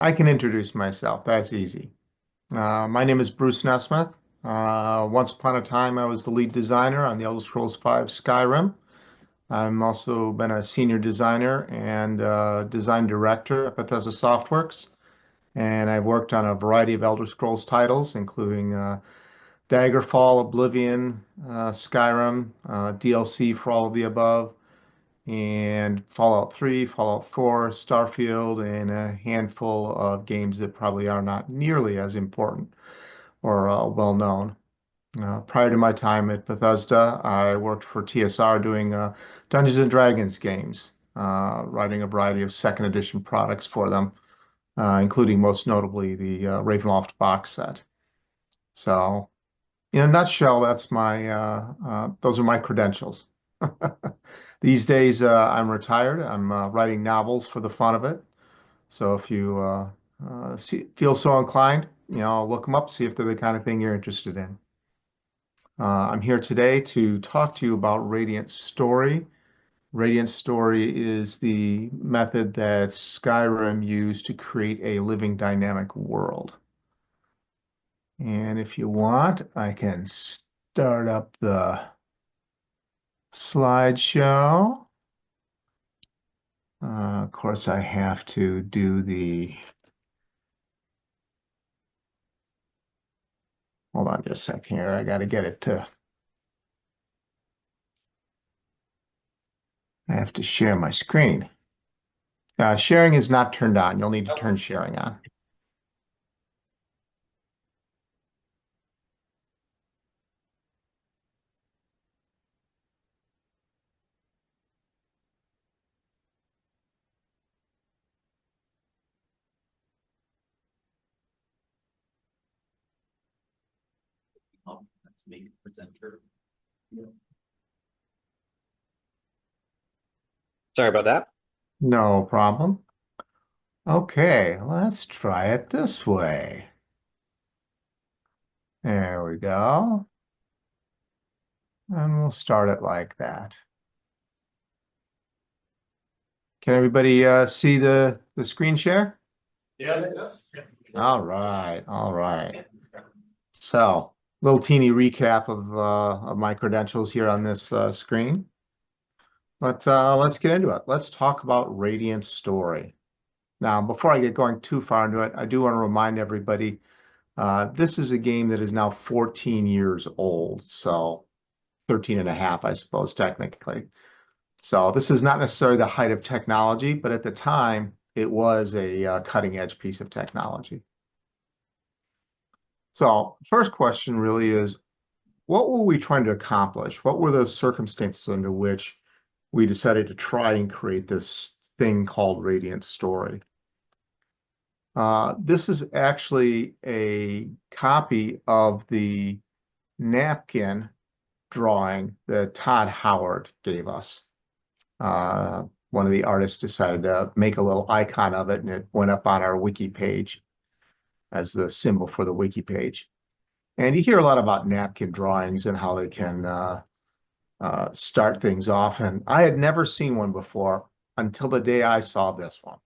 I can introduce myself. That's easy. My name is Bruce Nesmith. Once upon a time, I was the lead designer on the Elder Scrolls V Skyrim. I'm also been a senior designer and design director at Bethesda Softworks. And I've worked on a variety of Elder Scrolls titles, including Daggerfall, Oblivion, Skyrim, DLC for all of the above, and Fallout 3, Fallout 4, Starfield, and a handful of games that probably are not nearly as important or well known. Prior to my time at Bethesda, I worked for TSR doing Dungeons and Dragons games, writing a variety of second edition products for them, including most notably the Ravenloft box set. So, in a nutshell, those are my credentials. These days, I'm retired. I'm writing novels for the fun of it. So if you feel so inclined, look them up, see if they're the kind of thing you're interested in. I'm here today to talk to you about Radiant Story. Radiant Story is the method that Skyrim used to create a living dynamic world. And if you want, I can start up the slideshow. Of course, I have to do hold on just a second here. I got to get it to, I have to share my screen. Sharing is not turned on. You'll need to turn sharing on. That's me, presenter. Sorry about that. No problem. Okay, let's try it this way. There we go. And we'll start it like that. Can everybody see the screen share? Yes. All right, all right. So, little teeny recap of my credentials here on this screen. But let's get into it. Let's talk about Radiant Story. Now, before I get going too far into it, I do want to remind everybody this is a game that is now 14 years old, so 13 and a half, I suppose, technically. So this is not necessarily the height of technology, but at the time, it was a cutting edge piece of technology. So first question really is, what were we trying to accomplish? What were the circumstances under which we decided to try and create this thing called Radiant Story? This is actually a copy of the napkin drawing that Todd Howard gave us. One of the artists decided to make a little icon of it, and it went up on our wiki page as the symbol for the wiki page. And you hear a lot about napkin drawings and how they can start things off. And I had never seen one before until the day I saw this one.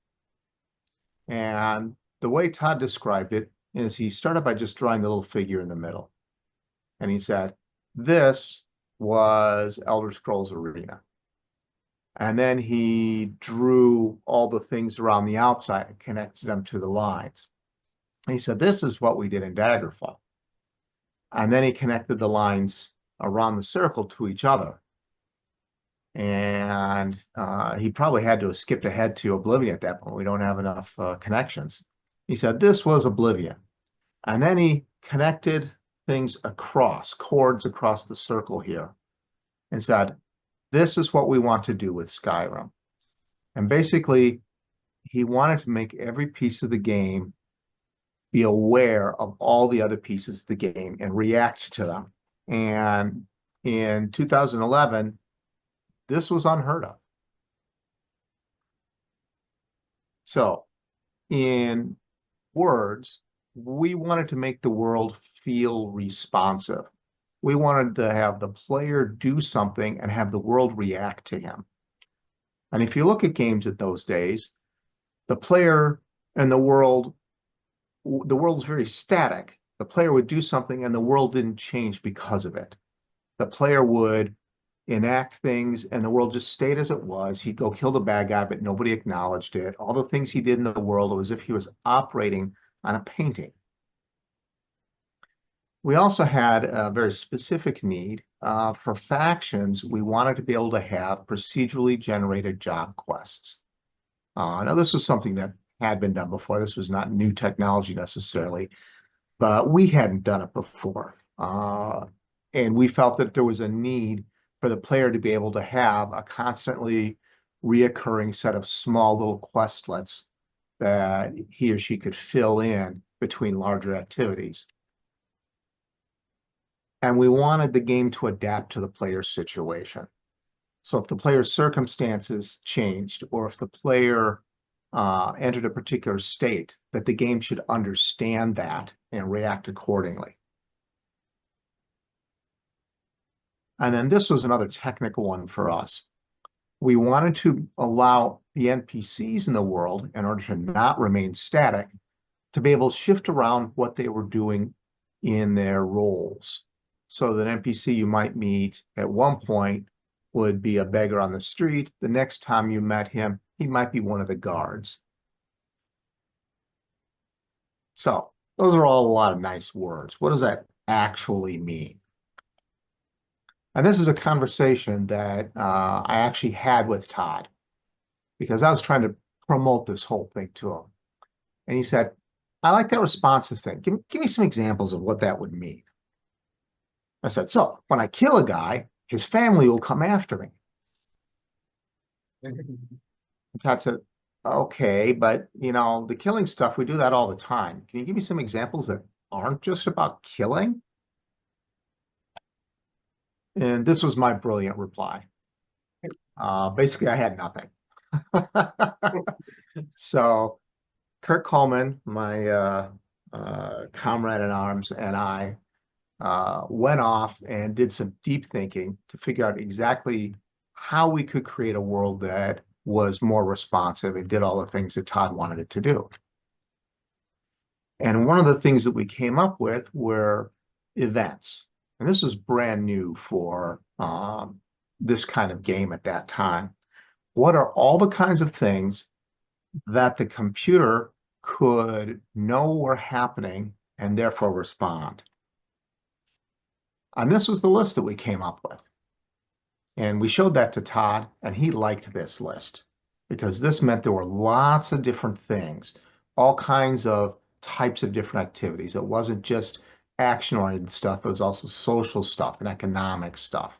And the way Todd described it is he started by just drawing the little figure in the middle. And he said, this was Elder Scrolls Arena. And then he drew all the things around the outside and connected them to the lines. And he said, this is what we did in Daggerfall. And then he connected the lines around the circle to each other. And he probably had to have skipped ahead to Oblivion at that point. We don't have enough connections. He said, this was Oblivion. And then he connected things across, chords across the circle here, and said, this is what we want to do with Skyrim. And basically, he wanted to make every piece of the game be aware of all the other pieces of the game and react to them. And in 2011, this was unheard of. So, in words, we wanted to make the world feel responsive. We wanted to have the player do something and have the world react to him. And if you look at games at those days, the player and the world's very static. The player would do something and the world didn't change because of it. The player would enact things and the world just stayed as it was. He'd go kill the bad guy, but nobody acknowledged it. All the things he did in the world was as if he was operating on a painting. We also had a very specific need for factions. We wanted to be able to have procedurally generated job quests. Now, this was something that had been done before. This was not new technology necessarily, but we hadn't done it before. And we felt that there was a need for the player to be able to have a constantly reoccurring set of small little questlets that he or she could fill in between larger activities. And we wanted the game to adapt to the player's situation. So if the player's circumstances changed, or if the player entered a particular state, that the game should understand that and react accordingly. And then this was another technical one for us. We wanted to allow the NPCs in the world, in order to not remain static, to be able to shift around what they were doing in their roles. So that an NPC you might meet at one point would be a beggar on the street. The next time you met him, he might be one of the guards. So those are all a lot of nice words. What does that actually mean? And this is a conversation that I actually had with Todd, because I was trying to promote this whole thing to him. And he said, I like that responsive thing. Give me some examples of what that would mean. I said, so when I kill a guy, his family will come after me. And Todd said, okay, but the killing stuff, we do that all the time. Can you give me some examples that aren't just about killing? And this was my brilliant reply. Basically, I had nothing. So Kurt Coleman, my comrade in arms, and I went off and did some deep thinking to figure out exactly how we could create a world that was more responsive and did all the things that Todd wanted it to do. And one of the things that we came up with were events. And this was brand new for this kind of game at that time. What are all the kinds of things that the computer could know were happening and therefore respond? And this was the list that we came up with. And we showed that to Todd, and he liked this list because this meant there were lots of different things, all kinds of types of different activities. It wasn't just action-oriented stuff. It was also social stuff and economic stuff.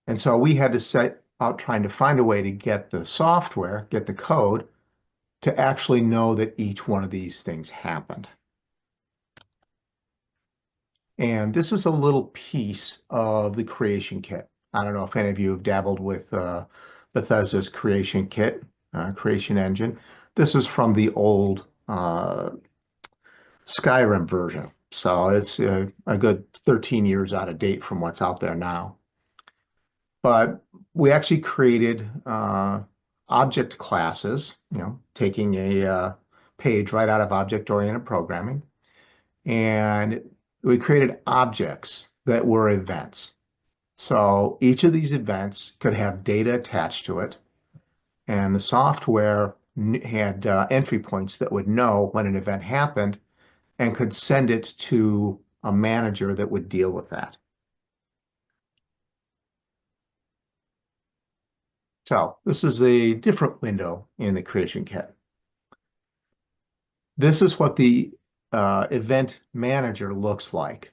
And so we had to set out trying to find a way to get the software, get the code, to actually know that each one of these things happened. And this is a little piece of the creation kit. I don't know if any of you have dabbled with Bethesda's creation kit, creation engine. This is from the old Skyrim version. So it's a good 13 years out of date from what's out there now. But we actually created object classes, taking a page right out of object-oriented programming. And we created objects that were events. So each of these events could have data attached to it. And the software had entry points that would know when an event happened and could send it to a manager that would deal with that. So this is a different window in the creation kit. This is what the event manager looks like.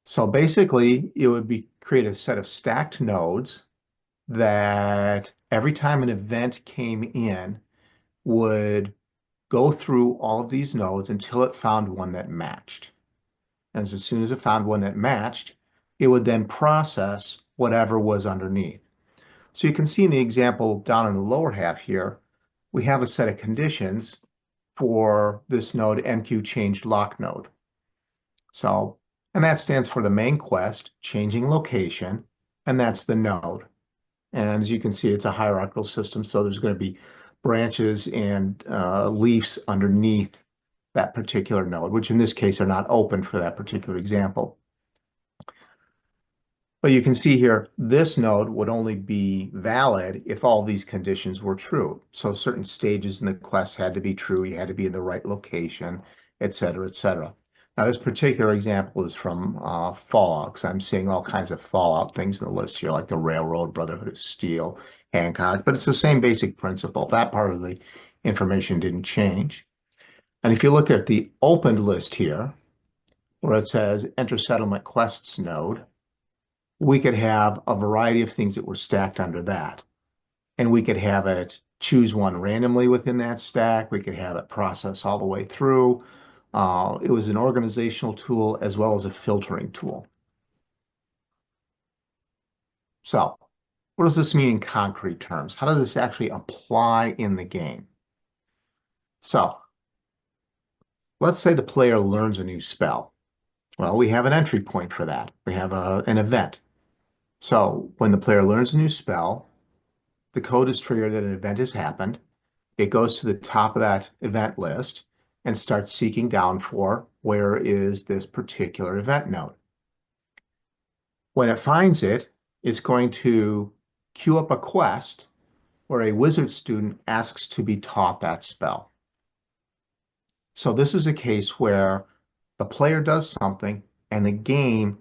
So basically, it would create a set of stacked nodes that every time an event came in would go through all of these nodes until it found one that matched. And as soon as it found one that matched, it would then process whatever was underneath. So you can see in the example down in the lower half here, we have a set of conditions for this node MQ changed lock node. So, and that stands for the main quest, changing location, and that's the node. And as you can see, it's a hierarchical system, so there's going to be branches and leaves underneath that particular node, which in this case are not open for that particular example. But you can see here, this node would only be valid if all these conditions were true. So certain stages in the quest had to be true, you had to be in the right location, et cetera, et cetera. Now, this particular example is from Fallout, because I'm seeing all kinds of Fallout things in the list here, like the Railroad, Brotherhood of Steel, Hancock, but it's the same basic principle. That part of the information didn't change. And if you look at the opened list here, where it says Enter Settlement Quests node, we could have a variety of things that were stacked under that. And we could have it choose one randomly within that stack. We could have it process all the way through. It was an organizational tool as well as a filtering tool. So what does this mean in concrete terms? How does this actually apply in the game? So let's say the player learns a new spell. Well, we have an entry point for that. We have an event. So when the player learns a new spell, the code is triggered that an event has happened. It goes to the top of that event list and starts seeking down for where is this particular event node. When it finds it, it's going to queue up a quest where a wizard student asks to be taught that spell. So this is a case where the player does something and the game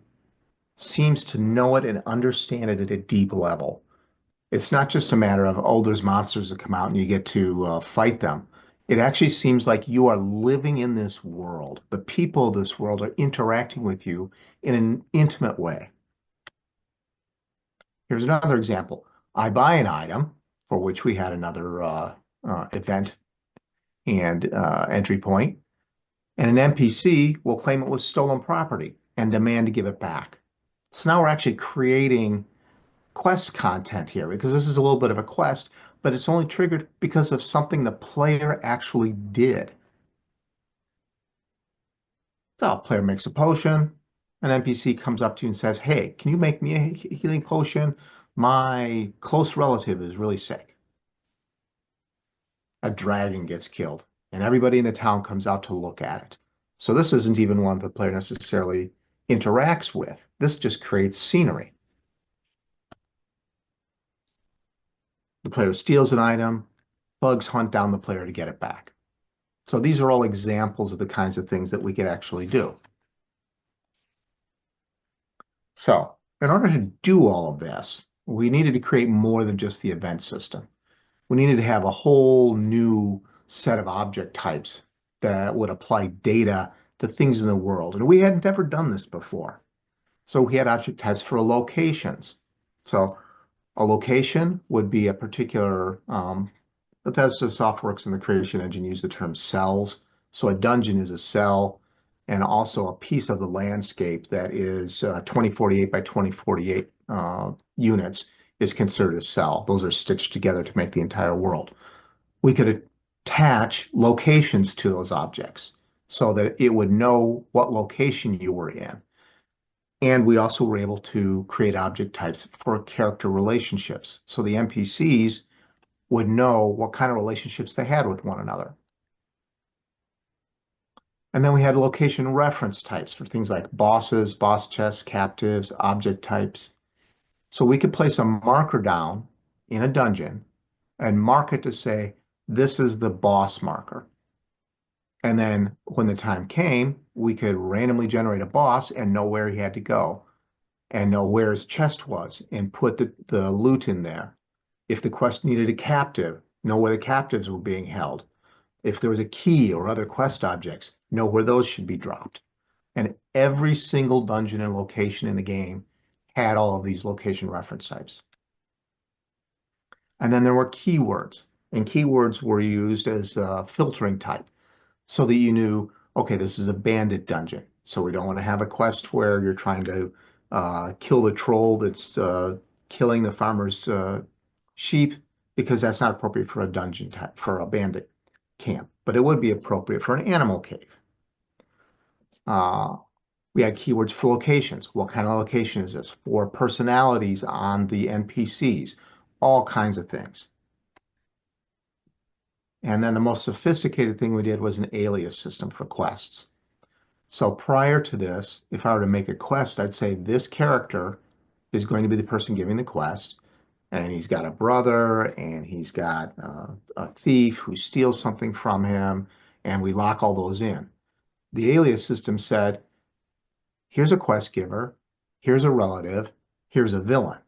seems to know it and understand it at a deep level. It's not just a matter of, oh, there's monsters that come out and you get to fight them. It actually seems like you are living in this world. The people of this world are interacting with you in an intimate way. Here's another example. I buy an item for which we had another event and entry point, and an NPC will claim it was stolen property and demand to give it back. So now we're actually creating quest content here because this is a little bit of a quest, but it's only triggered because of something the player actually did. So a player makes a potion, an NPC comes up to you and says, hey, can you make me a healing potion? My close relative is really sick. A dragon gets killed, and everybody in the town comes out to look at it. So this isn't even one the player necessarily interacts with. This just creates scenery. The player steals an item, thugs hunt down the player to get it back. So these are all examples of the kinds of things that we could actually do. So in order to do all of this, we needed to create more than just the event system. We needed to have a whole new set of object types that would apply data to things in the world. And we hadn't ever done this before. So we had object types for locations. So a location would be a particular, Bethesda Softworks in the creation engine use the term cells. So a dungeon is a cell and also a piece of the landscape that is 2048 by 2048 units is considered a cell. Those are stitched together to make the entire world. We could attach locations to those objects so that it would know what location you were in. And we also were able to create object types for character relationships. So the NPCs would know what kind of relationships they had with one another. And then we had location reference types for things like bosses, boss chests, captives, object types. So we could place a marker down in a dungeon and mark it to say, this is the boss marker. And then when the time came, we could randomly generate a boss and know where he had to go and know where his chest was and put the loot in there. If the quest needed a captive, know where the captives were being held. If there was a key or other quest objects, know where those should be dropped. And every single dungeon and location in the game had all of these location reference types. And then there were keywords, and keywords were used as a filtering type so that you knew, okay, this is a bandit dungeon. So we don't want to have a quest where you're trying to kill the troll that's killing the farmer's sheep, because that's not appropriate for a dungeon type, for a bandit camp, but it would be appropriate for an animal cave. We had keywords for locations. What kind of location is this? For personalities on the NPCs, all kinds of things. And then the most sophisticated thing we did was an alias system for quests. So prior to this, if I were to make a quest, I'd say this character is going to be the person giving the quest, and he's got a brother, and he's got a thief who steals something from him, and we lock all those in. The alias system said, here's a quest giver, here's a relative, here's a villain.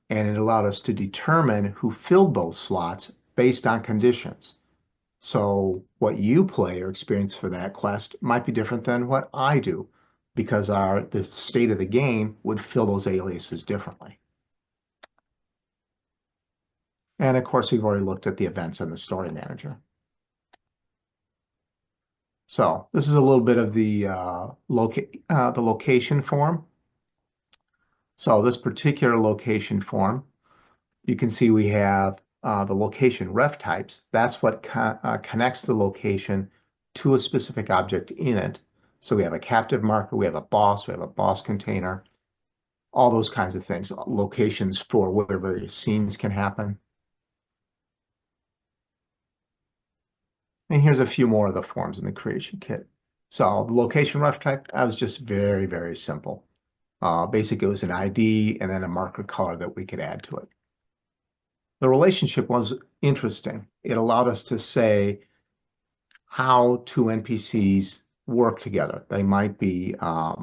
And it allowed us to determine who filled those slots based on conditions. So what you play or experience for that quest might be different than what I do because the state of the game would fill those aliases differently. And of course, we've already looked at the events in the story manager. So this is a little bit of the location form. So this particular location form, you can see we have the location ref types. That's what connects the location to a specific object in it. So we have a captive marker, we have a boss container, all those kinds of things, locations for where various scenes can happen. And here's a few more of the forms in the creation kit. So the location ref type, that was just very, very simple. Basically, it was an ID and then a marker color that we could add to it. The relationship was interesting. It allowed us to say how two NPCs work together. They might be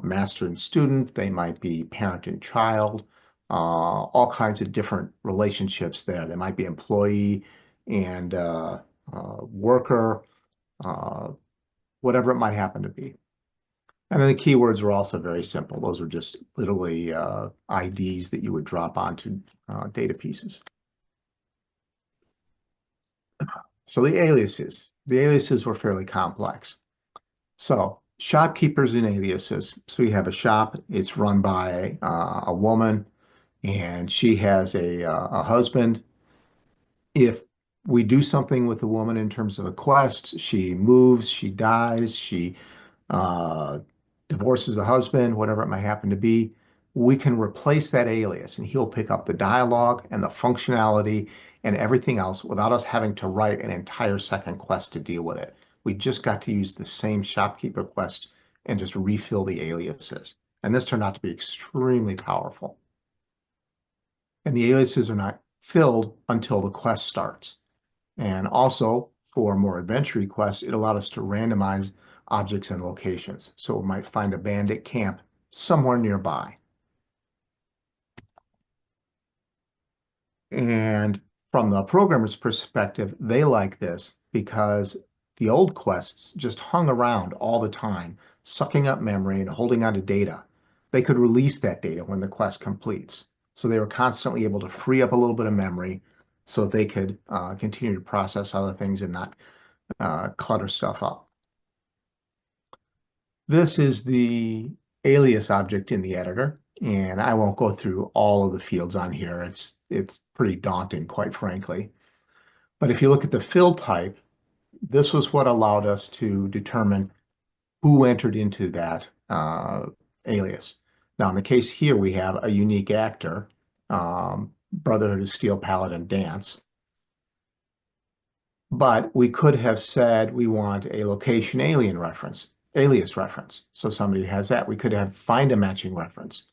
master and student, they might be parent and child, all kinds of different relationships there. They might be employee and worker, uh, whatever it might happen to be. And then the keywords were also very simple. Those were just literally IDs that you would drop onto data pieces. So the aliases were fairly complex. So shopkeepers and aliases. So you have a shop, it's run by a woman, and she has a husband. If we do something with a woman in terms of a quest, she moves, she dies, she uh, divorces the husband, whatever it might happen to be, we can replace that alias and he'll pick up the dialogue and the functionality and everything else without us having to write an entire second quest to deal with it. We just got to use the same shopkeeper quest and just refill the aliases. And this turned out to be extremely powerful. And the aliases are not filled until the quest starts. And also, for more adventure quests, it allowed us to randomize objects and locations. So we might find a bandit camp somewhere nearby. And from the programmer's perspective, they like this because the old quests just hung around all the time, sucking up memory and holding on to data. They could release that data when the quest completes. So they were constantly able to free up a little bit of memory so they could continue to process other things and not clutter stuff up. This is the alias object in the editor, and I won't go through all of the fields on here. It's pretty daunting, quite frankly. But if you look at the field type, this was what allowed us to determine who entered into that alias. Now, in the case here, we have a unique actor, Brotherhood of Steel Paladin Dance. But we could have said we want a location alias reference. So somebody has that. We could have find a matching reference.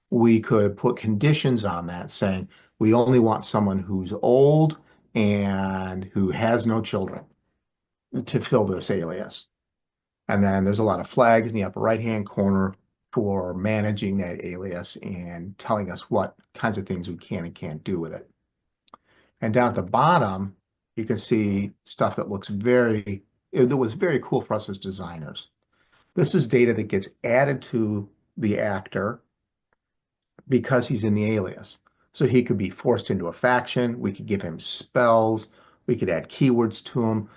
We could put conditions on that saying we only want someone who's old and who has no children to fill this alias. And then there's a lot of flags in the upper right-hand corner for managing that alias and telling us what kinds of things we can and can't do with it. And down at the bottom, you can see stuff that that was very cool for us as designers. This is data that gets added to the actor because he's in the alias. So he could be forced into a faction. We could give him spells. We could add keywords to him.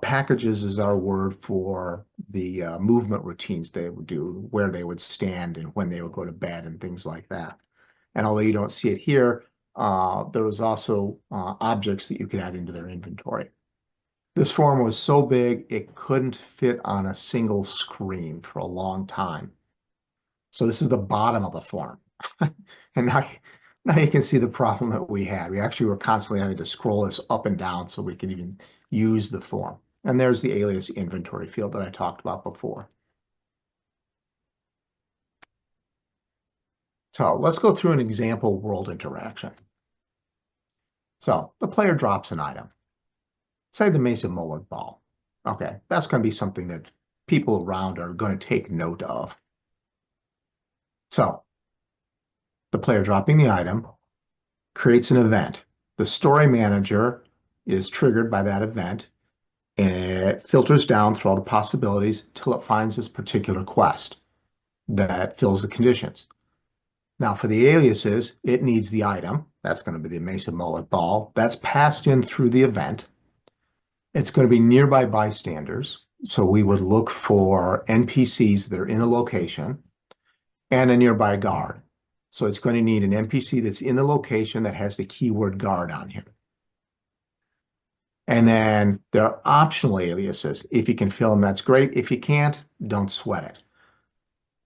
Packages is our word for the movement routines they would do, where they would stand and when they would go to bed and things like that. And although you don't see it here, there was also objects that you could add into their inventory. This form was so big, it couldn't fit on a single screen for a long time. So this is the bottom of the form. And Now you can see the problem that we had. We actually were constantly having to scroll this up and down so we could even use the form. And there's the alias inventory field that I talked about before. So let's go through an example world interaction. So the player drops an item, say the Mason Mullet ball. Okay, that's going to be something that people around are going to take note of. So the player dropping the item creates an event. The story manager is triggered by that event, and it filters down through all the possibilities till it finds this particular quest that fills the conditions. Now, for the aliases, it needs the item. That's going to be the Mason Mullet ball. That's passed in through the event. It's going to be nearby bystanders. So we would look for NPCs that are in a location and a nearby guard. So it's going to need an NPC that's in the location that has the keyword guard on him. And then there are optional aliases. If you can fill them, that's great. If you can't, don't sweat it.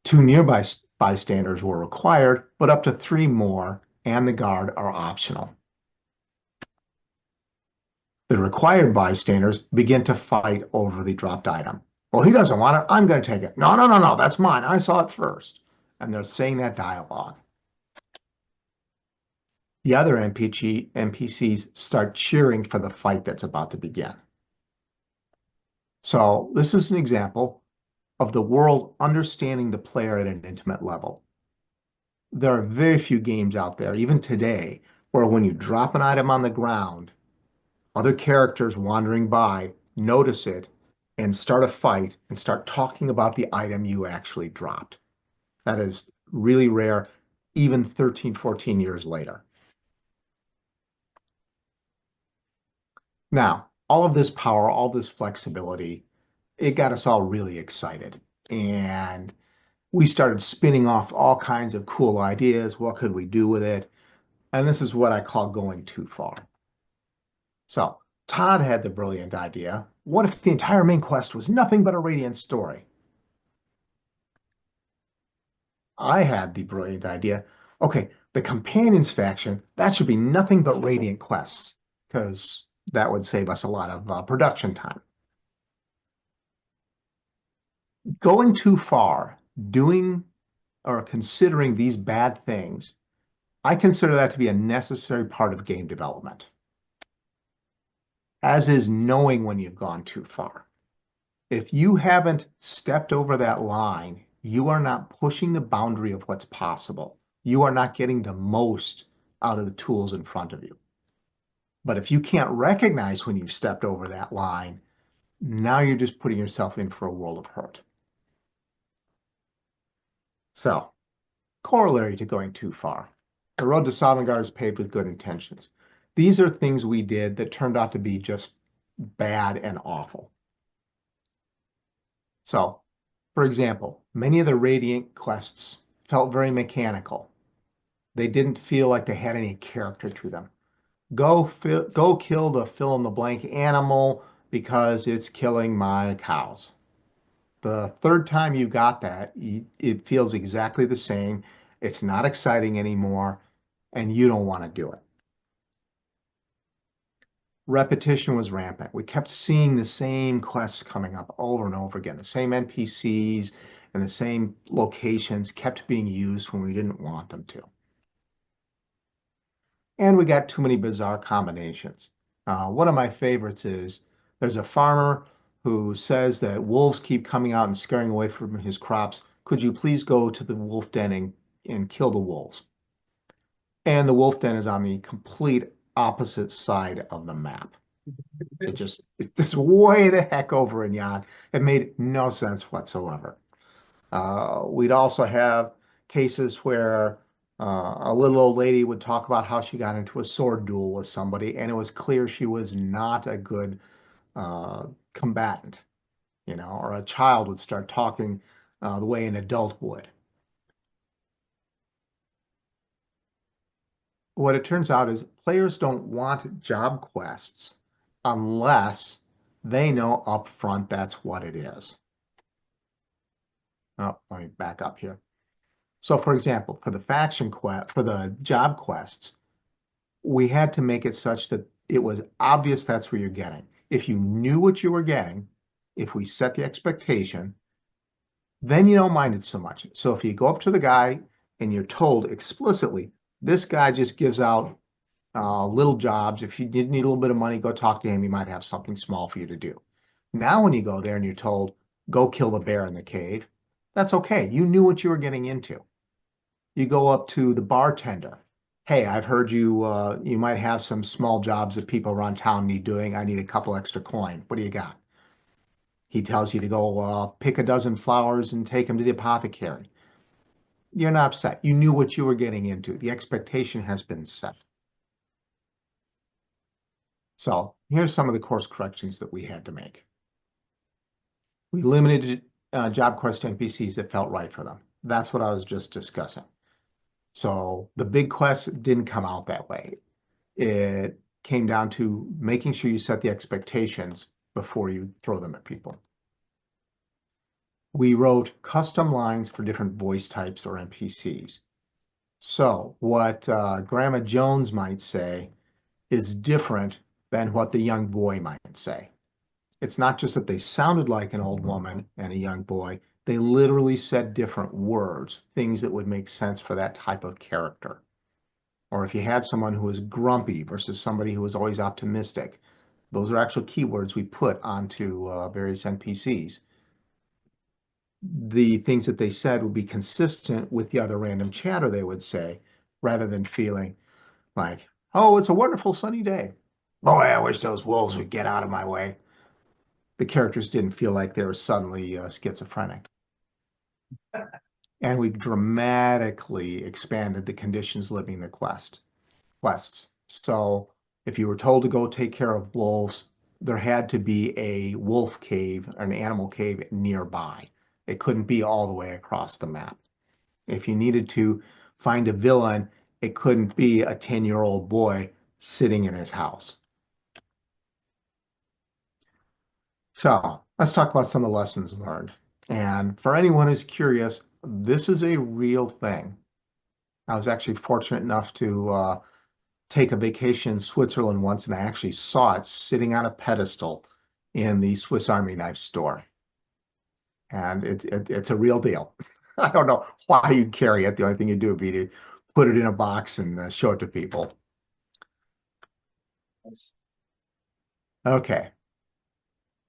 2 nearby bystanders were required, but up to 3 more and the guard are optional. The required bystanders begin to fight over the dropped item. Well, he doesn't want it. I'm going to take it. No, no, no, no. That's mine. I saw it first. And they're saying that dialogue. The other NPCs start cheering for the fight that's about to begin. So this is an example of the world understanding the player at an intimate level. There are very few games out there, even today, where when you drop an item on the ground, other characters wandering by notice it and start a fight and start talking about the item you actually dropped. That is really rare, even 13, 14 years later. Now, all of this power, all this flexibility, it got us all really excited. And we started spinning off all kinds of cool ideas. What could we do with it? And this is what I call going too far. So Todd had the brilliant idea. What if the entire main quest was nothing but a Radiant story? I had the brilliant idea. Okay, the Companions faction, that should be nothing but Radiant quests, because that would save us a lot of production time. Going too far, doing or considering these bad things, I consider that to be a necessary part of game development, as is knowing when you've gone too far. If you haven't stepped over that line, you are not pushing the boundary of what's possible. You are not getting the most out of the tools in front of you. But if you can't recognize when you've stepped over that line, now you're just putting yourself in for a world of hurt. So, corollary to going too far. The road to Sovngarde is paved with good intentions. These are things we did that turned out to be just bad and awful. So, for example, many of the Radiant quests felt very mechanical. They didn't feel like they had any character to them. Go kill the fill in the blank animal because it's killing my cows. The third time you got that, it feels exactly the same. It's not exciting anymore, and you don't want to do it. Repetition was rampant. We kept seeing the same quests coming up over and over again. The same NPCs and the same locations kept being used when we didn't want them to. And we got too many bizarre combinations. One of my favorites is there's a farmer who says that wolves keep coming out and scaring away from his crops. Could you please go to the wolf den and kill the wolves? And the wolf den is on the complete opposite side of the map. It's just way the heck over in Yon. It made no sense whatsoever. We'd also have cases where a little old lady would talk about how she got into a sword duel with somebody, and it was clear she was not a good combatant, or a child would start talking the way an adult would. What it turns out is players don't want job quests unless they know up front that's what it is. Oh, let me back up here. So for example, for the faction quest, for the job quests, we had to make it such that it was obvious that's where you're getting. If you knew what you were getting, if we set the expectation, then you don't mind it so much. So if you go up to the guy and you're told explicitly, this guy just gives out little jobs. If you did need a little bit of money, go talk to him. He might have something small for you to do. Now, when you go there and you're told, go kill the bear in the cave, that's okay. You knew what you were getting into. You go up to the bartender. Hey, I've heard you might have some small jobs that people around town need doing. I need a couple extra coin. What do you got? He tells you to go pick a dozen flowers and take them to the apothecary. You're not upset. You knew what you were getting into. The expectation has been set. So here's some of the course corrections that we had to make. We limited job quest NPCs that felt right for them. That's what I was just discussing. So the big quests didn't come out that way. It came down to making sure you set the expectations before you throw them at people. We wrote custom lines for different voice types or NPCs. So what Grandma Jones might say is different than what the young boy might say. It's not just that they sounded like an old woman and a young boy, they literally said different words, things that would make sense for that type of character. Or if you had someone who was grumpy versus somebody who was always optimistic, those are actual keywords we put onto various NPCs. The things that they said would be consistent with the other random chatter they would say, rather than feeling like, oh, it's a wonderful sunny day. Boy, I wish those wolves would get out of my way. The characters didn't feel like they were suddenly schizophrenic. And we dramatically expanded the conditions living the quests. So if you were told to go take care of wolves, there had to be a wolf cave, an animal cave nearby. It couldn't be all the way across the map. If you needed to find a villain, it couldn't be a 10-year-old boy sitting in his house. So let's talk about some of the lessons learned. And for anyone who's curious, this is a real thing. I was actually fortunate enough to take a vacation in Switzerland once, and I actually saw it sitting on a pedestal in the Swiss Army knife store. And it's a real deal. I don't know why you'd carry it. The only thing you do would be to put it in a box and show it to people. Okay.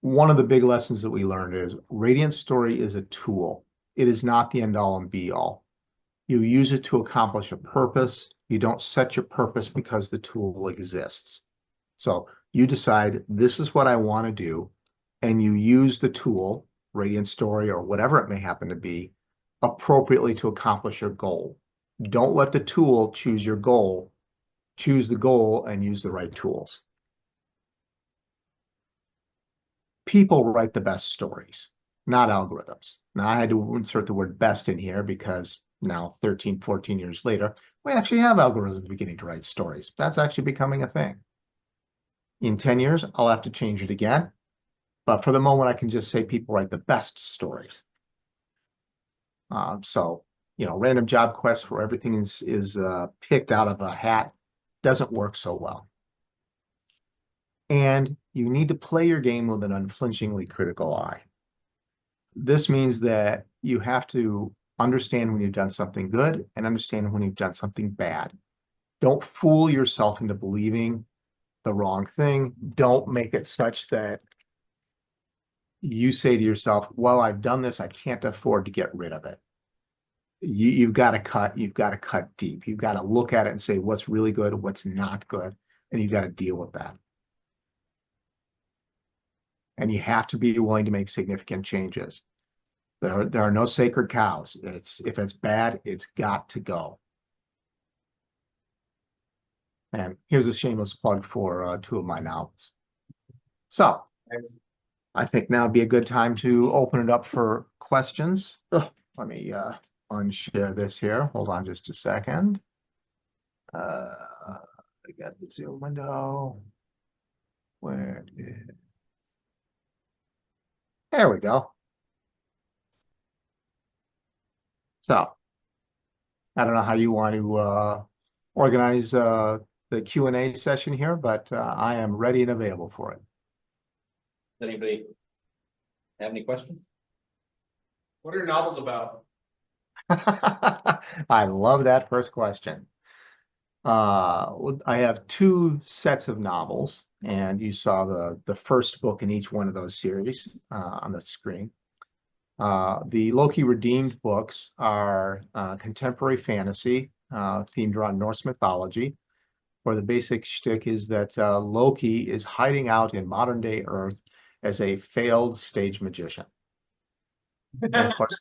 One of the big lessons that we learned is Radiant Story is a tool. It is not the end all and be all. You use it to accomplish a purpose. You don't set your purpose because the tool exists. So you decide this is what I want to do, and you use the tool, Radiant Story or whatever it may happen to be, appropriately to accomplish your goal. Don't let the tool choose your goal. Choose the goal and use the right tools. People write the best stories, not algorithms. Now, I had to insert the word best in here because now 13, 14 years later, we actually have algorithms beginning to write stories. That's actually becoming a thing. In 10 years, I'll have to change it again. But for the moment, I can just say people write the best stories. So, random job quests where everything is picked out of a hat doesn't work so well. And you need to play your game with an unflinchingly critical eye. This means that you have to understand when you've done something good and understand when you've done something bad. Don't fool yourself into believing the wrong thing. Don't make it such that you say to yourself, well, I've done this, I can't afford to get rid of it. You've got to cut deep. You've got to look at it and say what's really good, what's not good, and you've got to deal with that. And you have to be willing to make significant changes. There are no sacred cows. If it's bad, it's got to go. And here's a shameless plug for two of my novels. So I think now would be a good time to open it up for questions. Ugh, let me unshare this here. Hold on just a second. I got the Zoom window. Where is... There we go. So I don't know how you want to organize the Q&A session here, but I am ready and available for it. Does anybody have any questions? What are your novels about? I love that first question. I have two sets of novels, and you saw the first book in each one of those series on the screen. The Loki Redeemed books are contemporary fantasy themed around Norse mythology, where the basic shtick is that Loki is hiding out in modern day Earth as a failed stage magician. And of course,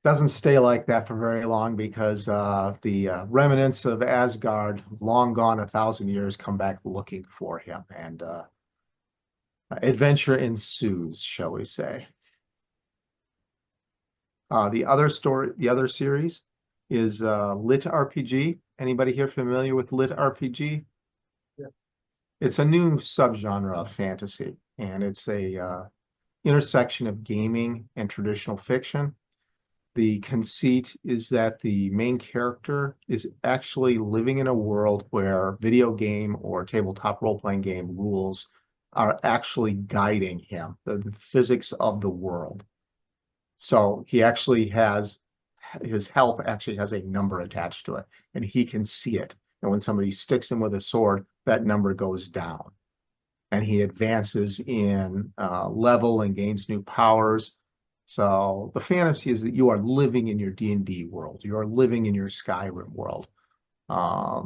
doesn't stay like that for very long because the remnants of Asgard, long gone 1,000 years, come back looking for him, and adventure ensues, shall we say. The other series is Lit RPG. Anybody here familiar with Lit RPG? Yeah. It's a new subgenre of fantasy, and it's a intersection of gaming and traditional fiction. The conceit is that the main character is actually living in a world where video game or tabletop role-playing game rules are actually guiding him, the physics of the world. So he actually has his health actually has a number attached to it, and he can see it. And when somebody sticks him with a sword, that number goes down. And he advances in level and gains new powers. So the fantasy is that you are living in your D&D world. You are living in your Skyrim world. A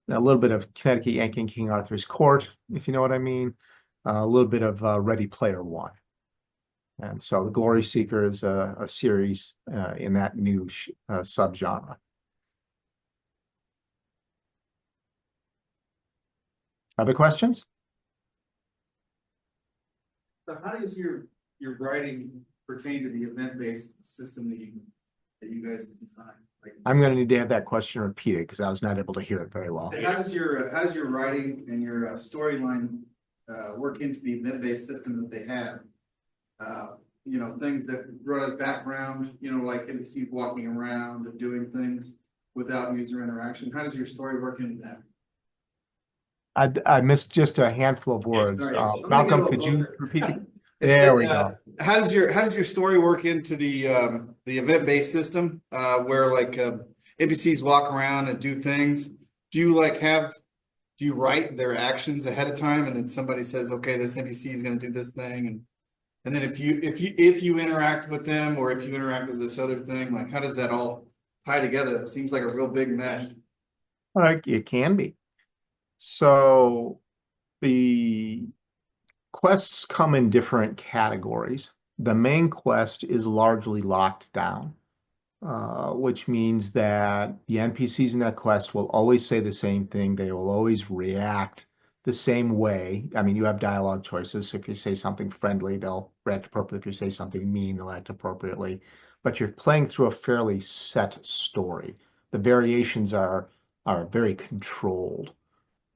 little bit of Connecticut Yankee and King Arthur's Court, if you know what I mean. A little bit of Ready Player One. And so the Glory Seeker is a series in that new subgenre. Other questions? So how does your writing pertain to the event-based system that you guys design? Like, I'm going to need to have that question repeated because I was not able to hear it very well. how does your writing and your storyline work into the event-based system that they have? You know, things that brought us background, you know, like NPCs walking around and doing things without user interaction. How does your story work into that? I missed just a handful of words. Sorry. Malcolm, could you repeat the? I There said, we go. How does your story work into the event-based system where like NPCs walk around and do things? Do you write their actions ahead of time and then somebody says, okay, this NPC is going to do this thing, and then if you interact with them or if you interact with this other thing, like how does that all tie together? It seems like a real big mesh. It can be. So the quests come in different categories. The main quest is largely locked down, which means that the NPCs in that quest will always say the same thing. They will always react the same way. I mean, you have dialogue choices. So if you say something friendly, they'll react appropriately. If you say something mean, they'll act appropriately. But you're playing through a fairly set story. The variations are very controlled.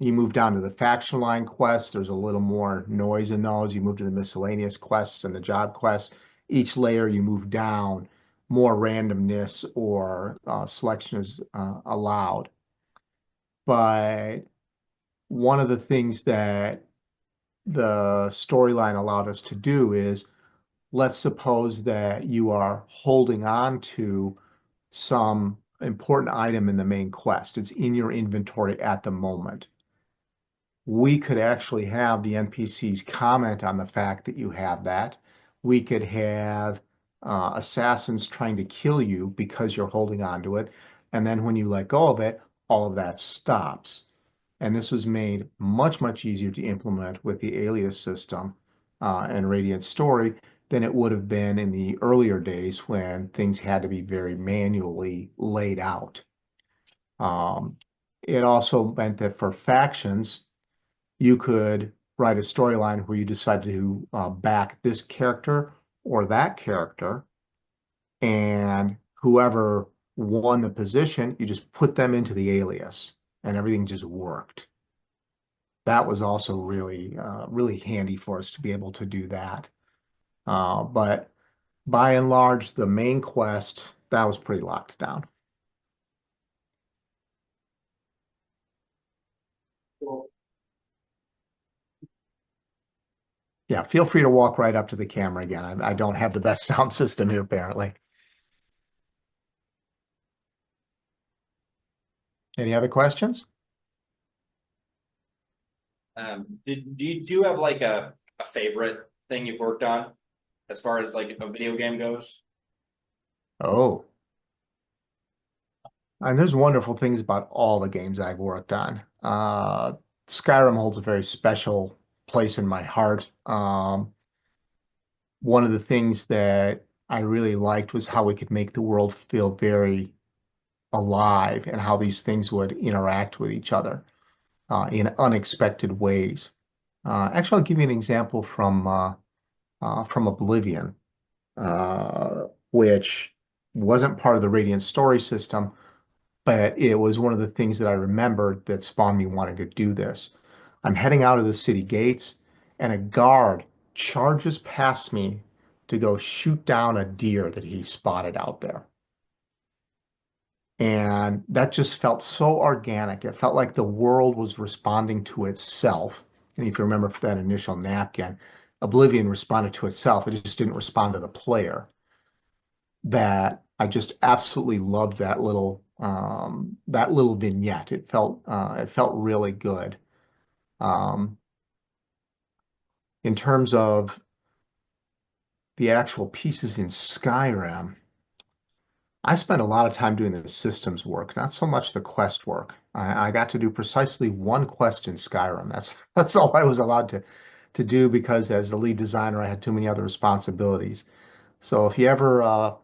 You move down to the faction line quests, there's a little more noise in those. You move to the miscellaneous quests and the job quests. Each layer you move down, more randomness or selection is allowed. But one of the things that the storyline allowed us to do is, let's suppose that you are holding on to some important item in the main quest. It's in your inventory at the moment. We could actually have the NPCs comment on the fact that you have that. We could have assassins trying to kill you because you're holding on to it. And then when you let go of it, all of that stops. And this was made much, much easier to implement with the alias system and Radiant Story than it would have been in the earlier days when things had to be very manually laid out. It also meant that for factions, you could write a storyline where you decide to back this character or that character, and whoever won the position, you just put them into the alias, and everything just worked. That was also really handy for us to be able to do that. But by and large, the main quest, that was pretty locked down. Yeah, feel free to walk right up to the camera again. I don't have the best sound system here, apparently. Any other questions? Do you have like a favorite thing you've worked on as far as like a video game goes? Oh, and there's wonderful things about all the games I've worked on. Skyrim holds a very special place in my heart. One of the things that I really liked was how we could make the world feel very alive and how these things would interact with each other in unexpected ways. Actually, I'll give you an example from Oblivion, which wasn't part of the Radiant story system, but it was one of the things that I remembered that spawned me wanting to do this. I'm heading out of the city gates, and a guard charges past me to go shoot down a deer that he spotted out there. And that just felt so organic. It felt like the world was responding to itself. And if you remember for that initial napkin, Oblivion responded to itself. It just didn't respond to the player. That I just absolutely loved that little vignette. It felt really good. Um, in terms of the actual pieces in Skyrim, I spent a lot of time doing the systems work, not so much the quest work. I got to do precisely one quest in Skyrim. That's all I was allowed to do because as the lead designer, I had too many other responsibilities. So if you ever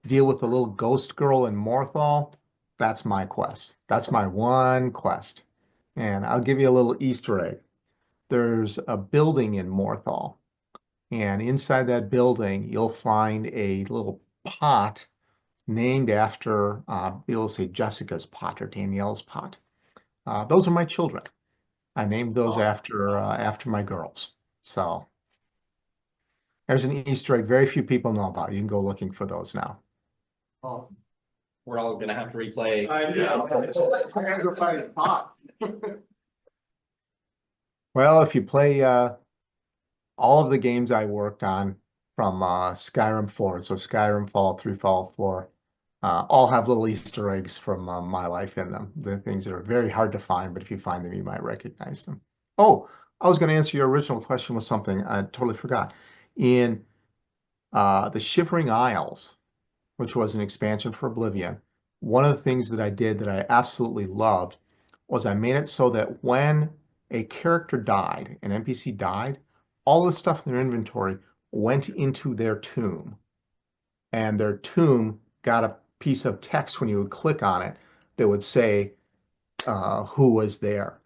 deal with the little ghost girl in Morthal, that's my quest. That's my one quest. And I'll give you a little Easter egg. There's a building in Morthal, and inside that building, you'll find a little pot named after, you'll say Jessica's pot or Danielle's pot. Those are my children. I named those after my girls. So there's an Easter egg very few people know about. You can go looking for those now. Awesome. We're all gonna have to replay. I know. I gotta go find a pot. Well, if you play all of the games I worked on from Skyrim 4, so Skyrim, Fallout 3, Fallout 4, all have little Easter eggs from my life in them. The things that are very hard to find, but if you find them, you might recognize them. Oh, I was going to answer your original question with something I totally forgot. In the Shivering Isles, which was an expansion for Oblivion, one of the things that I did that I absolutely loved was I made it so that when a character died, an NPC died, all the stuff in their inventory went into their tomb. And their tomb got a piece of text when you would click on it that would say who was there.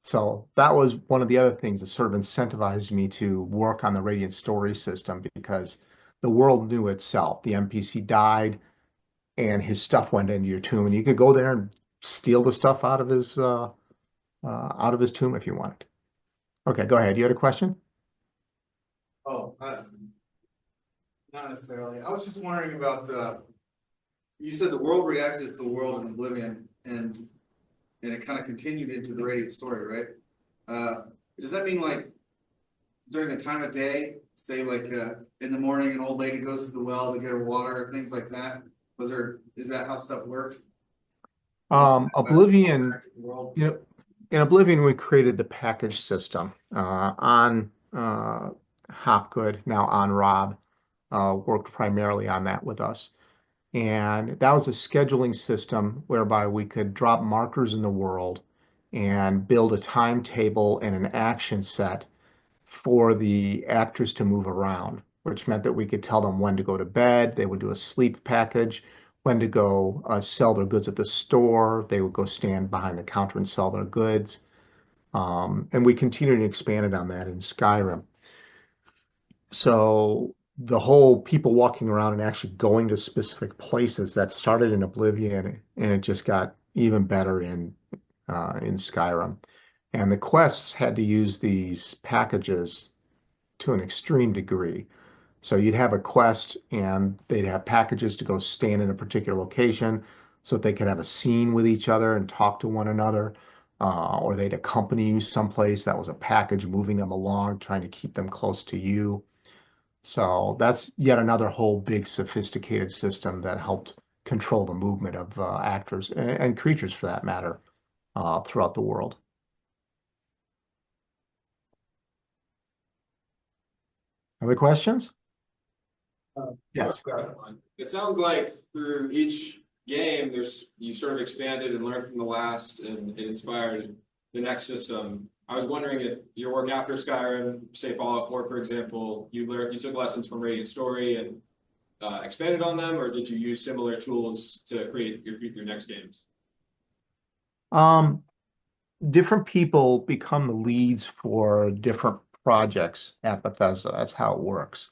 So that was one of the other things that sort of incentivized me to work on the Radiant story system because the world knew itself. The NPC died and his stuff went into your tomb, and you could go there and steal the stuff out of his tomb if you wanted. Okay, go ahead. You had a question? Oh, not necessarily. I was just wondering about you said the world reacted to the world in Oblivion and it kind of continued into the Radiant story, right? Does that mean like during the time of day, say like in the morning, an old lady goes to the well to get her water, things like that? Is that how stuff worked? Oblivion, The world? you know, in Oblivion, we created the package system on Hopgood, now on Rob, worked primarily on that with us. And that was a scheduling system whereby we could drop markers in the world and build a timetable and an action set for the actors to move around, which meant that we could tell them when to go to bed. They would do a sleep package, when to go sell their goods at the store. They would go stand behind the counter and sell their goods. And we continued and expanded on that in Skyrim. So the whole people walking around and actually going to specific places that started in Oblivion, and it just got even better in Skyrim. And the quests had to use these packages to an extreme degree. So you'd have a quest and they'd have packages to go stand in a particular location so that they could have a scene with each other and talk to one another. or they'd accompany you someplace. That was a package moving them along, trying to keep them close to you. So that's yet another whole big sophisticated system that helped control the movement of actors and creatures for that matter throughout the world. Other questions? Yes. It sounds like through each game, you sort of expanded and learned from the last, and it inspired the next system. I was wondering if your work after Skyrim, say Fallout 4, for example, you took lessons from Radiant Story and expanded on them, or did you use similar tools to create your next games? Um, Different people become the leads for different projects at Bethesda. That's how it works.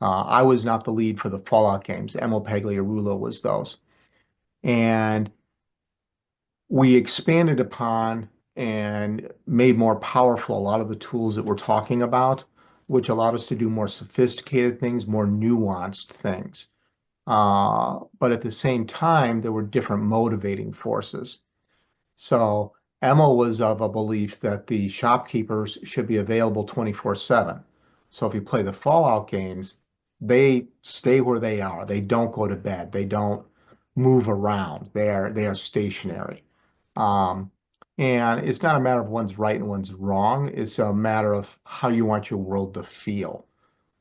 I was not the lead for the Fallout games. Emil Pagliarulo was those. And we expanded upon and made more powerful a lot of the tools that we're talking about, which allowed us to do more sophisticated things, more nuanced things. But at the same time, there were different motivating forces. So Emma was of a belief that the shopkeepers should be available 24/7. So if you play the Fallout games, they stay where they are. They don't go to bed. They don't move around. They are stationary. Um, and it's not a matter of one's right and one's wrong. It's a matter of how you want your world to feel.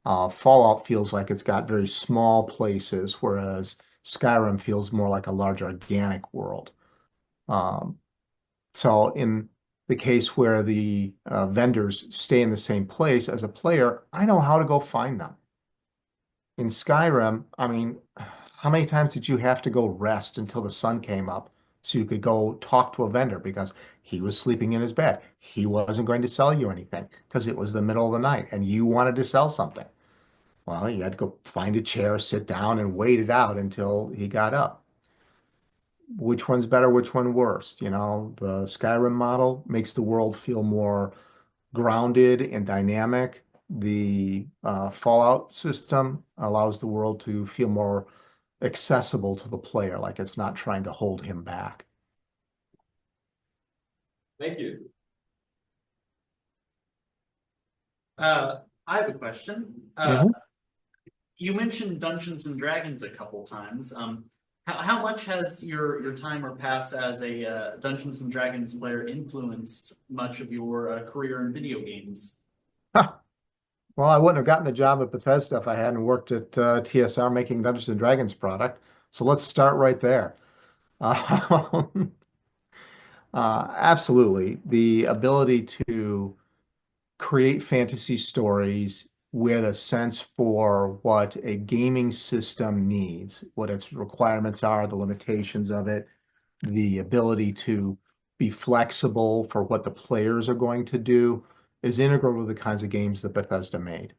Fallout feels like it's got very small places, whereas Skyrim feels more like a large organic world. Um, so in the case where the vendors stay in the same place as a player, I know how to go find them. In Skyrim, I mean, how many times did you have to go rest until the sun came up so you could go talk to a vendor because he was sleeping in his bed? He wasn't going to sell you anything because it was the middle of the night and you wanted to sell something. Well, you had to go find a chair, sit down, and wait it out until he got up. Which one's better, which one worse? You know, the Skyrim model makes the world feel more grounded and dynamic. The Fallout system allows the world to feel more accessible to the player, like it's not trying to hold him back. Thank you. I have a question. Mhm. You mentioned Dungeons and Dragons a couple times. How much has your time or past as a Dungeons and Dragons player influenced much of your career in video games? Well, I wouldn't have gotten the job at Bethesda if I hadn't worked at TSR making Dungeons and Dragons product. So let's start right there. Um, absolutely. The ability to create fantasy stories with a sense for what a gaming system needs, what its requirements are, the limitations of it, the ability to be flexible for what the players are going to do is integral to the kinds of games that Bethesda made.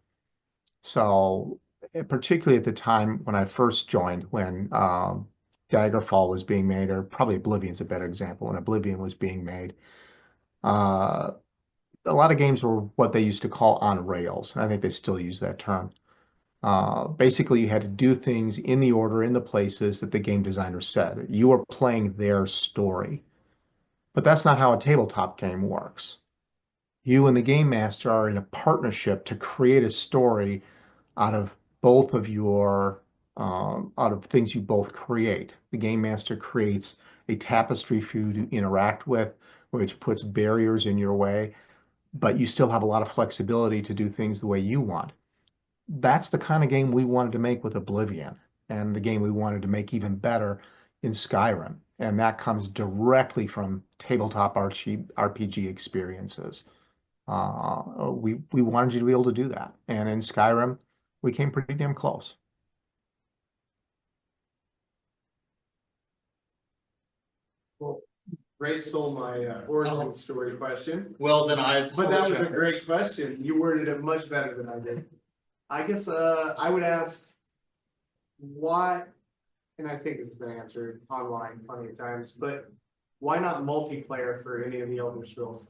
So, particularly at the time when I first joined, when Daggerfall was being made, or probably Oblivion's a better example, when Oblivion was being made, uh, a lot of games were what they used to call on rails. And I think they still use that term. Basically, you had to do things in the order, in the places that the game designer said. You are playing their story. But that's not how a tabletop game works. You and the game master are in a partnership to create a story out of both of your out of things you both create. The game master creates a tapestry for you to interact with, which puts barriers in your way, but you still have a lot of flexibility to do things the way you want. That's the kind of game we wanted to make with Oblivion, and the game we wanted to make even better in Skyrim. And that comes directly from tabletop RPG experiences. We wanted you to be able to do that. And in Skyrim, we came pretty damn close. Well, Ray stole my origin story question, Well, then I but that was a apologize. great question. You worded it much better than I did. I guess I would ask why, and I think this has been answered online plenty of times, but why not multiplayer for any of the Elder Scrolls?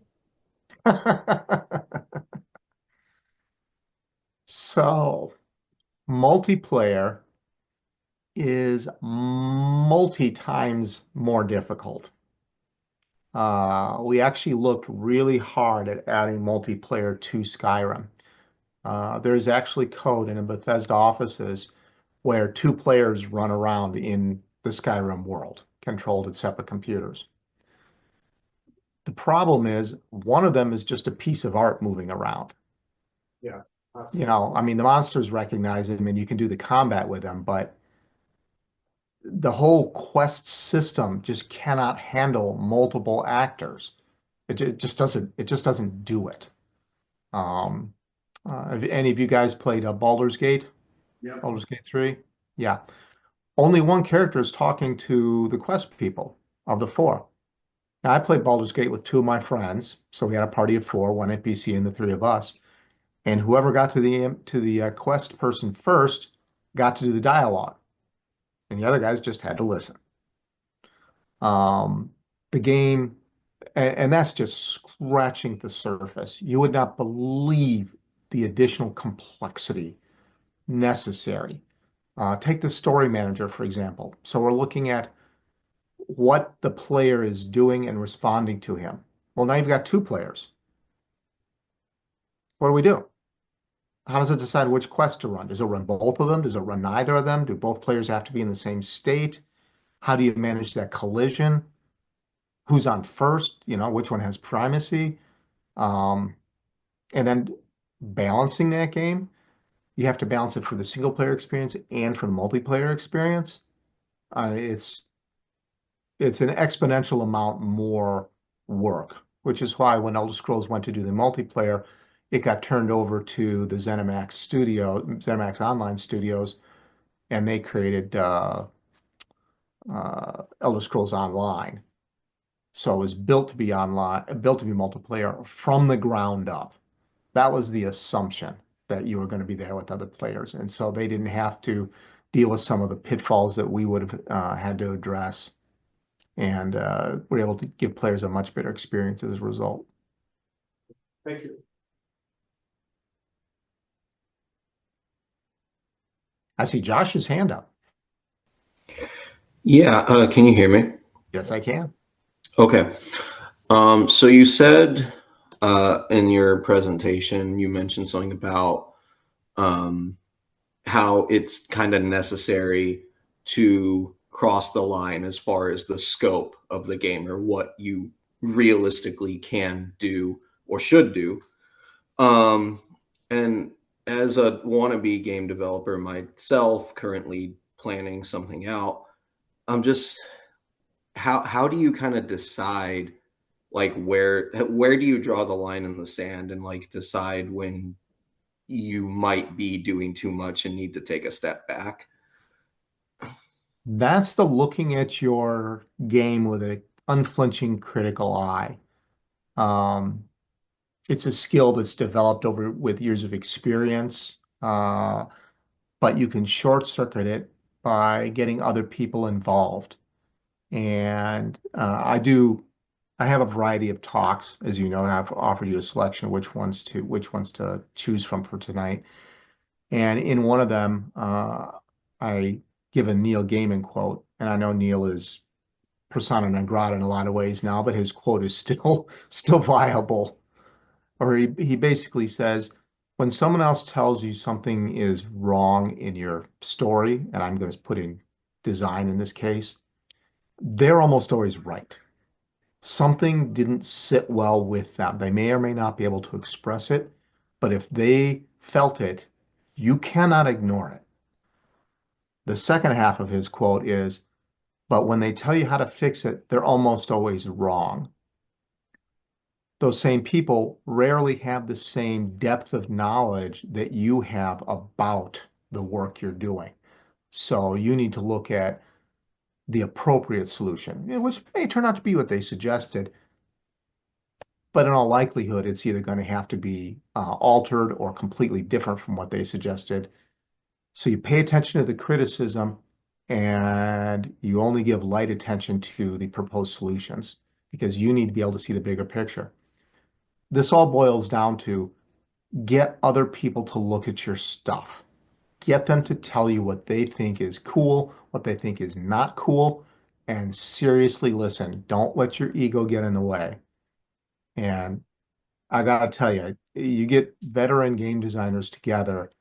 So, multiplayer is multi times more difficult. we actually looked really hard at adding multiplayer to Skyrim. There's actually code in Bethesda offices where two players run around in the Skyrim world, controlled at separate computers. The problem is one of them is just a piece of art moving around. Yeah. I mean, the monsters recognize him and you can do the combat with them, but the whole quest system just cannot handle multiple actors. It just doesn't do it. Um, have any of you guys played Baldur's Gate? Yeah. Baldur's Gate 3? Yeah. Only one character is talking to the quest people of the four. Now, I played Baldur's Gate with two of my friends, so we had a party of four, one NPC and the three of us. And whoever got to the quest person first got to do the dialogue, and the other guys just had to listen. Um, the game, and that's just scratching the surface. You would not believe the additional complexity necessary. Take the story manager, for example. So we're looking at what the player is doing and responding to him. Well, now you've got two players. What do we do? How does it decide which quest to run? Does it run both of them? Does it run neither of them? Do both players have to be in the same state? How do you manage that collision? Who's on first? Which one has primacy? Um, and then balancing that game, you have to balance it for the single player experience and for the multiplayer experience. It's an exponential amount more work, which is why when Elder Scrolls went to do the multiplayer, it got turned over to the ZeniMax Online Studios, and they created Elder Scrolls Online. So it was built to be online, built to be multiplayer from the ground up. That was the assumption that you were going to be there with other players, and so they didn't have to deal with some of the pitfalls that we would have had to address, and we're able to give players a much better experience as a result. Thank you. I see Josh's hand up. Yeah, can you hear me? Yes, I can. Okay. So you said in your presentation, you mentioned something about how it's kind of necessary to cross the line as far as the scope of the game or what you realistically can do or should do. And as a wannabe game developer myself, currently planning something out, I'm just how do you kind of decide like where do you draw the line in the sand and like decide when you might be doing too much and need to take a step back? That's the looking at your game with an unflinching critical eye. Um, it's a skill that's developed over with years of experience, but you can short circuit it by getting other people involved. And I have a variety of talks, as you know, and I've offered you a selection of which ones to choose from for tonight. And in one of them, I give a Neil Gaiman quote, and I know Neil is persona non grata in a lot of ways now, but his quote is still viable. Or he basically says, when someone else tells you something is wrong in your story, and I'm going to put in design in this case, they're almost always right. Something didn't sit well with them. They may or may not be able to express it, but if they felt it, you cannot ignore it. The second half of his quote is, but when they tell you how to fix it, they're almost always wrong. Those same people rarely have the same depth of knowledge that you have about the work you're doing. So you need to look at the appropriate solution, which may turn out to be what they suggested, but in all likelihood, it's either going to have to be altered or completely different from what they suggested. So you pay attention to the criticism and you only give light attention to the proposed solutions because you need to be able to see the bigger picture. This all boils down to get other people to look at your stuff. Get them to tell you what they think is cool, what they think is not cool, and seriously listen. Don't let your ego get in the way. And I gotta tell you, you get veteran game designers together,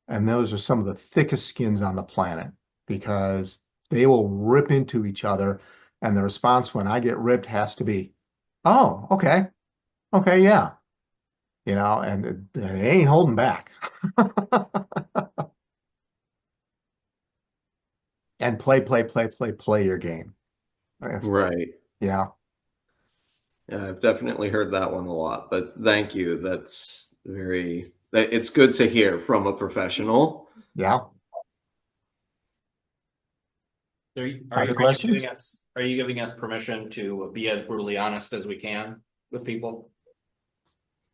and those are some of the thickest skins on the planet because they will rip into each other. And the response when I get ripped has to be, oh, okay, okay, yeah, and they ain't holding back. And play your game. Right. Yeah. Yeah, I've definitely heard that one a lot, but thank you. It's good to hear from a professional. Yeah. Other questions? Are you giving us permission to be as brutally honest as we can with people?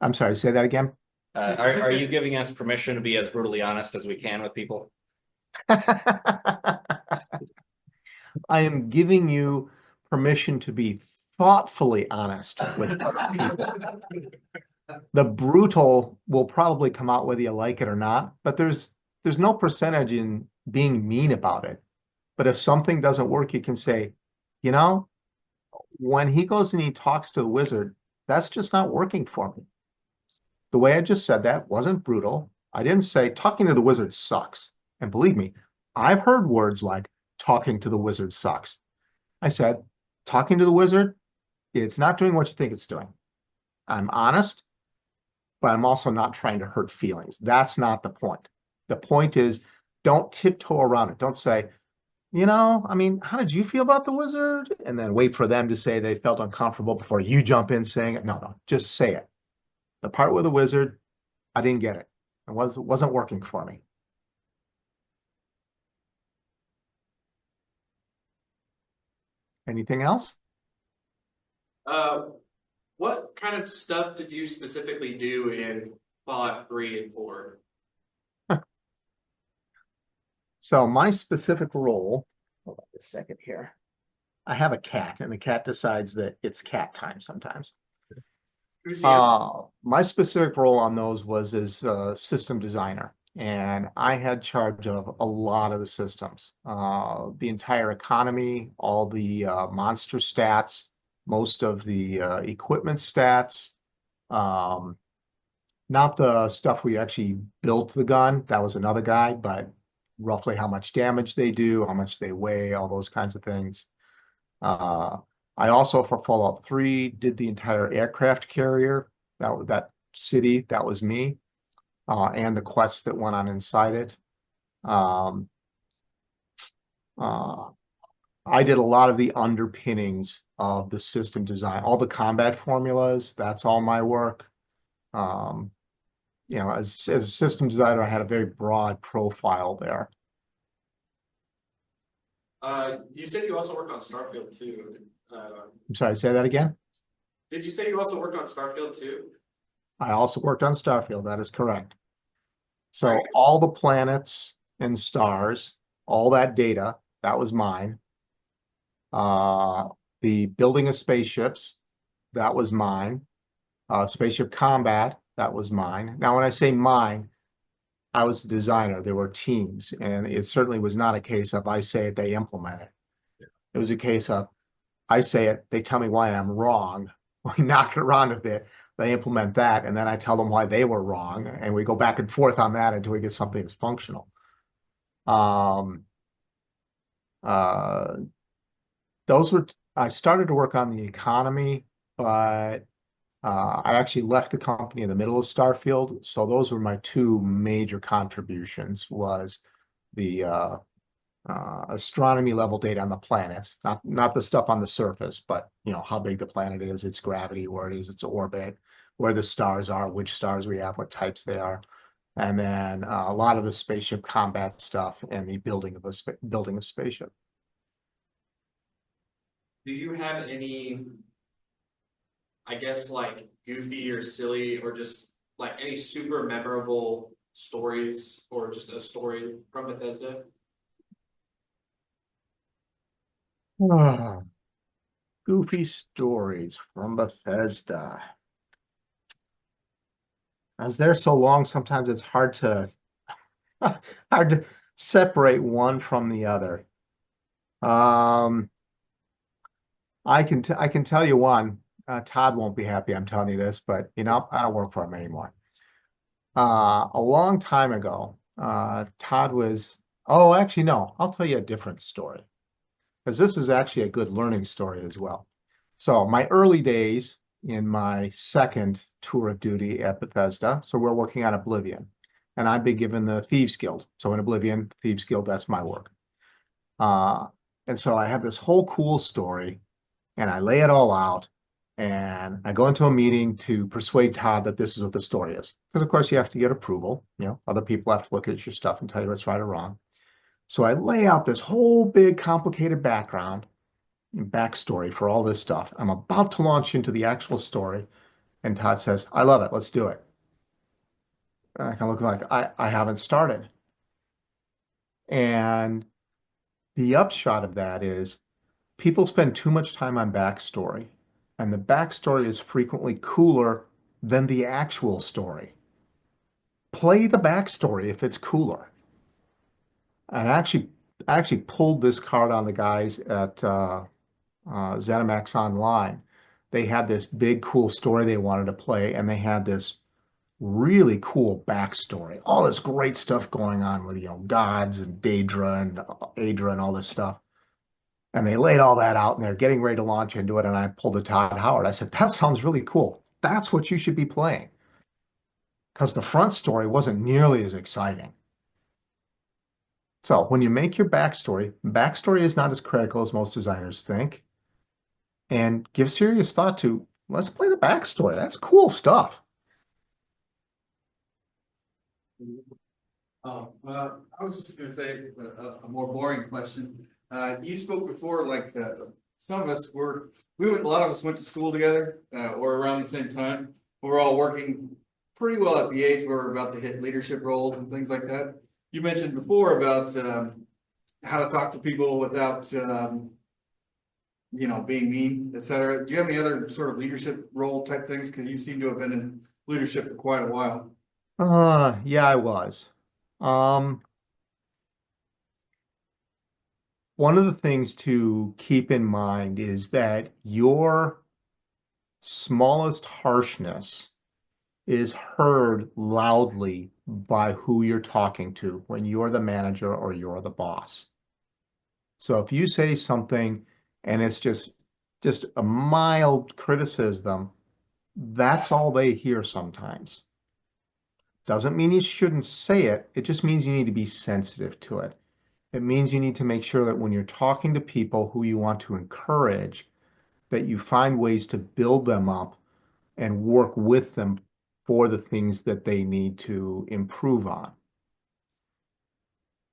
I'm sorry, say that again. Are you giving us permission to be as brutally honest as we can with people? I am giving you permission to be thoughtfully honest with people. The brutal will probably come out whether you like it or not, but there's no percentage in being mean about it. But if something doesn't work, you can say, you know, when he goes and he talks to the wizard, that's just not working for me. The way I just said that wasn't brutal. I didn't say talking to the wizard sucks. And believe me, I've heard words like talking to the wizard sucks. I said, talking to the wizard, it's not doing what you think it's doing. I'm honest, but I'm also not trying to hurt feelings. That's not the point. The point is, don't tiptoe around it. Don't say, I mean, how did you feel about the wizard? And then wait for them to say they felt uncomfortable before you jump in saying it. No, just say it. The part with the wizard, I didn't get it. It wasn't working for me. Anything else? Uh, what kind of stuff did you specifically do in Fallout 3 and 4? So my specific role, hold on a second here. I have a cat, and the cat decides that it's cat time sometimes. Who's here? My specific role on those was as a system designer, and I had charge of a lot of the systems, the entire economy, all the monster stats, most of the equipment stats, um, not the stuff where you actually built the gun. That was another guy, but roughly how much damage they do, how much they weigh, all those kinds of things. Uh, I also, for Fallout 3, did the entire aircraft carrier. That city, that was me, and the quests that went on inside it. Um, uh, I did a lot of the underpinnings of the system design, all the combat formulas. That's all my work. Um, as a system designer, I had a very broad profile there. You said you also worked on Starfield too. I'm sorry, say that again. Did you say you also worked on Starfield too? I also worked on Starfield. That is correct. So Right. all the planets and stars, all that data, that was mine. The building of spaceships, that was mine. Spaceship combat, that was mine. Now, when I say mine, I was the designer. There were teams, and it certainly was not a case of I say it, they implement it. It was a case of I say it, they tell me why I'm wrong. We knock it around a bit, they implement that, and then I tell them why they were wrong, and we go back and forth on that until we get something that's functional. Um, uh, I started to work on the economy, but I actually left the company in the middle of Starfield, so those were my two major contributions was the astronomy level data on the planets, not the stuff on the surface, but how big the planet is, its gravity, where it is, its orbit, where the stars are, which stars we have, what types they are, and then a lot of the spaceship combat stuff and the building of spaceship. Do you have any, I guess, like goofy or silly or just like any super memorable stories or just a story from Bethesda? Goofy stories from Bethesda. I was there so long, sometimes it's hard to hard to separate one from the other. Um, I can tell you one. Todd won't be happy I'm telling you this, but you know, I don't work for him anymore. A long time ago, Todd was, oh, actually, no, I'll tell you a different story because this is actually a good learning story as well. So, my early days in my second tour of duty at Bethesda, so we're working on Oblivion, and I've been given the Thieves Guild. So, in Oblivion, Thieves Guild, that's my work. Uh, and so I have this whole cool story and I lay it all out. And I go into a meeting to persuade Todd that this is what the story is. Because, of course, you have to get approval. You know, other people have to look at your stuff and tell you what's right or wrong. So I lay out this whole big, complicated background and backstory for all this stuff. I'm about to launch into the actual story. And Todd says, I love it. Let's do it. And I kind of look like, I haven't started. And the upshot of that is people spend too much time on backstory, and the backstory is frequently cooler than the actual story. Play the backstory if it's cooler. And I actually pulled this card on the guys at ZeniMax Online. They had this big, cool story they wanted to play, and they had this really cool backstory. All this great stuff going on with, you know, gods and Daedra and Aedra and all this stuff. And they laid all that out and they're getting ready to launch into it. And I pulled the Todd Howard. I said, that sounds really cool. That's what you should be playing. Because the front story wasn't nearly as exciting. So when you make your backstory is not as critical as most designers think. And give serious thought to, let's play the backstory. That's cool stuff. I was just gonna say a more boring question. You spoke before, like, some of us a lot of us went to school together, or around the same time. We're all working pretty well at the age where we're about to hit leadership roles and things like that. You mentioned before about, how to talk to people without, being mean, et cetera. Do you have any other sort of leadership role type things? Because you seem to have been in leadership for quite a while. Yeah, I was. Um, One of the things to keep in mind is that your smallest harshness is heard loudly by who you're talking to when you're the manager or you're the boss. So if you say something and it's just a mild criticism, that's all they hear sometimes. Doesn't mean you shouldn't say it. It just means you need to be sensitive to it. It means you need to make sure that when you're talking to people who you want to encourage, that you find ways to build them up and work with them for the things that they need to improve on.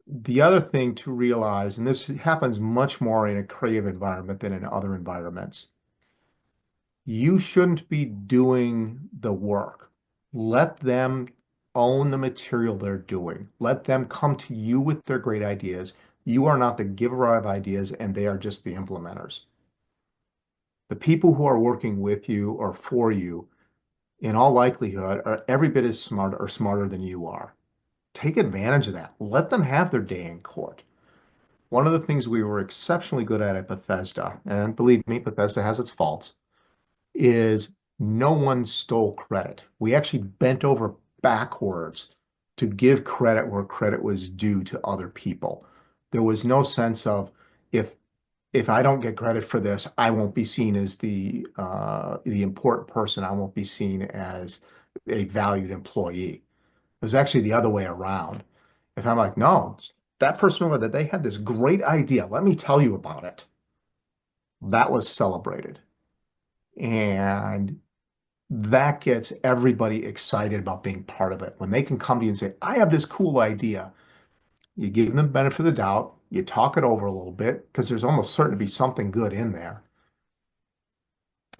The other thing to realize, and this happens much more in a creative environment than in other environments, you shouldn't be doing the work. Let them own the material they're doing. Let them come to you with their great ideas. You are not the giver of ideas, and they are just the implementers. The people who are working with you or for you, in all likelihood, are every bit as smart or smarter than you are. Take advantage of that. Let them have their day in court. One of the things we were exceptionally good at Bethesda, and believe me, Bethesda has its faults, is no one stole credit. We actually bent over backwards to give credit where credit was due to other people. There was no sense of if if I don't get credit for this, I won't be seen as the important person. I won't be seen as a valued employee. It was actually the other way around. If I'm like, no, that person over there, they had this great idea. Let me tell you about it. That was celebrated. And that gets everybody excited about being part of it. When they can come to you and say, I have this cool idea, you give them the benefit of the doubt, you talk it over a little bit, because there's almost certain to be something good in there.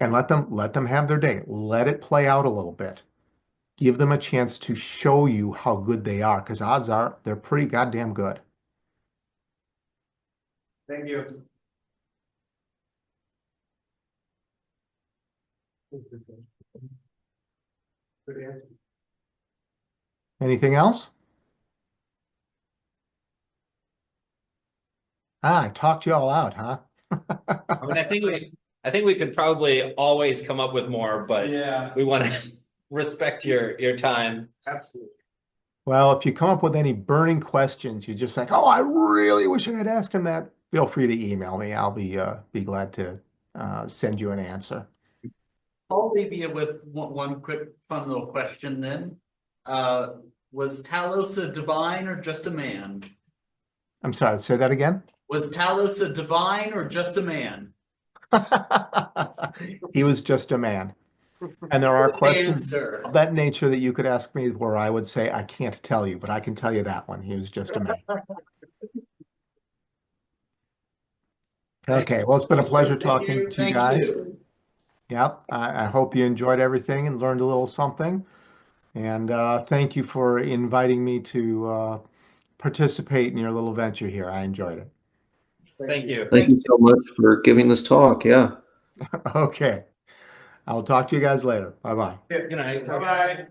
And let them have their day. Let it play out a little bit. Give them a chance to show you how good they are, because odds are they're pretty goddamn good. Thank you. Anything else? I talked you all out, huh? I mean, I think we could probably always come up with more, but Yeah, we want to respect your time. absolutely. Well, if you come up with any burning questions, you're just like, oh, I really wish I had asked him that. Feel free to email me. I'll be glad to send you an answer. I'll leave you with one quick fun little question then. Was Talos a divine or just a man? I'm sorry, say that again. Was Talos a divine or just a man? He was just a man. And there are Good questions answer. of that nature that you could ask me where I would say, I can't tell you, but I can tell you that one. He was just a man. Okay, well, it's been a pleasure talking to you Thank guys. you. Yep, I hope you enjoyed everything and learned a little something. And thank you for inviting me to participate in your little venture here. I enjoyed it. Thank you. Thank you so much for giving this talk. Yeah. Okay, I'll talk to you guys later. Bye-bye. Good night. Bye-bye.